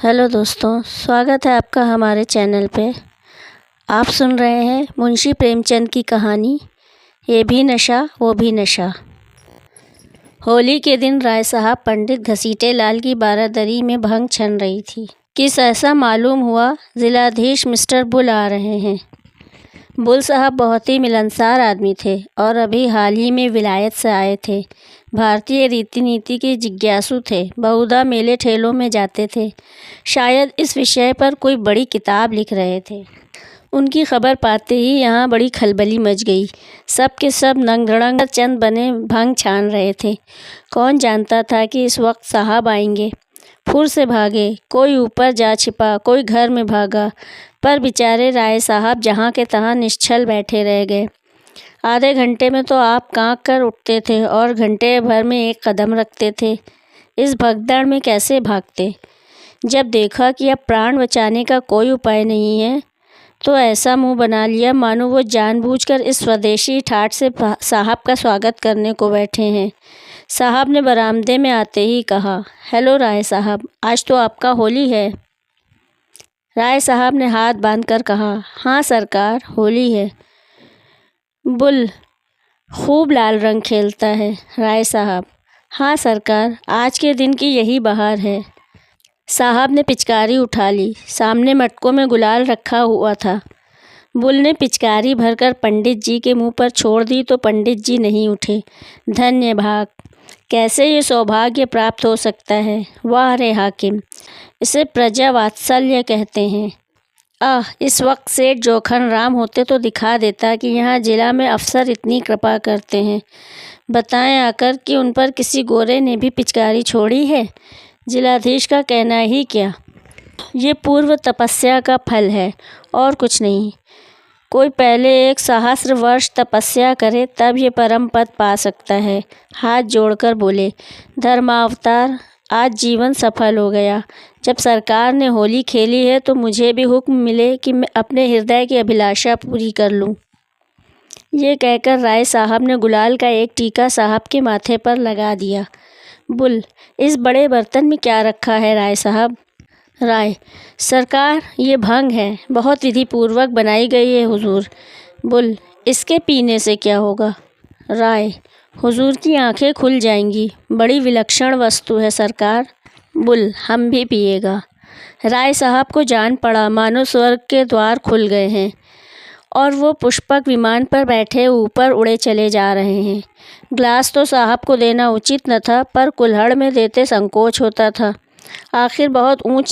Hello दोस्तों, स्वागत है आपका हमारे चैनल पे। आप सुन रहे हैं मुंशी प्रेमचंद की कहानी ये भी नशा वो भी नशा। होली के दिन राय साहब पंडित घसीटे लाल की बारादरी में भंग छन रही थी कि सहसा मालूम हुआ जिलाधीश मिस्टर बुल आ रहे हैं। बुल साहब बहुत ही मिलनसार आदमी थे और अभी हाल ही में विलायत से आए थे। भारतीय रीति नीति के जिज्ञासु थे, बहुधा मेले ठेलों में जाते थे, शायद इस विषय पर कोई बड़ी किताब लिख रहे थे। उनकी खबर पाते ही यहाँ बड़ी खलबली मच गई। सब के सब नंगधड़ंग चंद बने भंग छान रहे थे। कौन जानता था कि इस वक्त साहब आएंगे। फुर से भागे, कोई ऊपर जा छिपा, कोई घर में भागा, पर बेचारे राय साहब जहाँ के तहाँ निश्चल बैठे रह गए। आधे घंटे में तो आप कांप कर उठते थे और घंटे भर में एक कदम रखते थे। इस भगदड़ में कैसे भागते। जब देखा कि अब प्राण बचाने का कोई उपाय नहीं है तो ऐसा मुंह बना लिया मानो वो जानबूझकर इस स्वदेशी ठाठ से साहब का स्वागत करने को बैठे हैं। साहब ने बरामदे में आते ही कहा, हेलो राय साहब, आज तो आपका होली है। राय साहब ने हाथ बांधकर कहा, हाँ सरकार, होली है। बुल, खूब लाल रंग खेलता है। राय साहब, हाँ सरकार, आज के दिन की यही बहार है। साहब ने पिचकारी उठा ली। सामने मटकों में गुलाल रखा हुआ था। बुल ने पिचकारी भरकर पंडित जी के मुंह पर छोड़ दी तो पंडित जी नहीं उठे। धन्य भाग, कैसे ये सौभाग्य प्राप्त हो सकता है। वाह रे हाकिम, इसे प्रजा वात्सल्य कहते हैं। इस वक्त सेठ जोखन राम होते तो दिखा देता कि यहाँ जिला में अफसर इतनी कृपा करते हैं। बताएं आकर कि उन पर किसी गोरे ने भी पिचकारी छोड़ी है। जिलाधीश का कहना ही क्या, ये पूर्व तपस्या का फल है और कुछ नहीं। कोई पहले 1 सहस्र वर्ष तपस्या करे तब ये परम पद पा सकता है। हाथ जोड़कर बोले, धर्मावतार, आज जीवन सफल हो गया। जब सरकार ने होली खेली है तो मुझे भी हुक्म मिले कि मैं अपने हृदय की अभिलाषा पूरी कर लूं। ये कहकर राय साहब ने गुलाल का एक टीका साहब के माथे पर लगा दिया। बुल, इस बड़े बर्तन में क्या रखा है राय साहब। राय, सरकार, ये भंग है, बहुत विधि पूर्वक बनाई गई है हुजूर। बुल, इसके पीने से क्या होगा। राय, हुजूर की आंखें खुल जाएंगी, बड़ी विलक्षण वस्तु है सरकार। बुल, हम भी पिएगा। राय साहब को जान पड़ा मानो स्वर्ग के द्वार खुल गए हैं और वो पुष्पक विमान पर बैठे ऊपर उड़े चले जा रहे हैं। ग्लास तो साहब को देना उचित न था, पर कुल्हड़ में देते संकोच होता था। आखिर बहुत ऊंच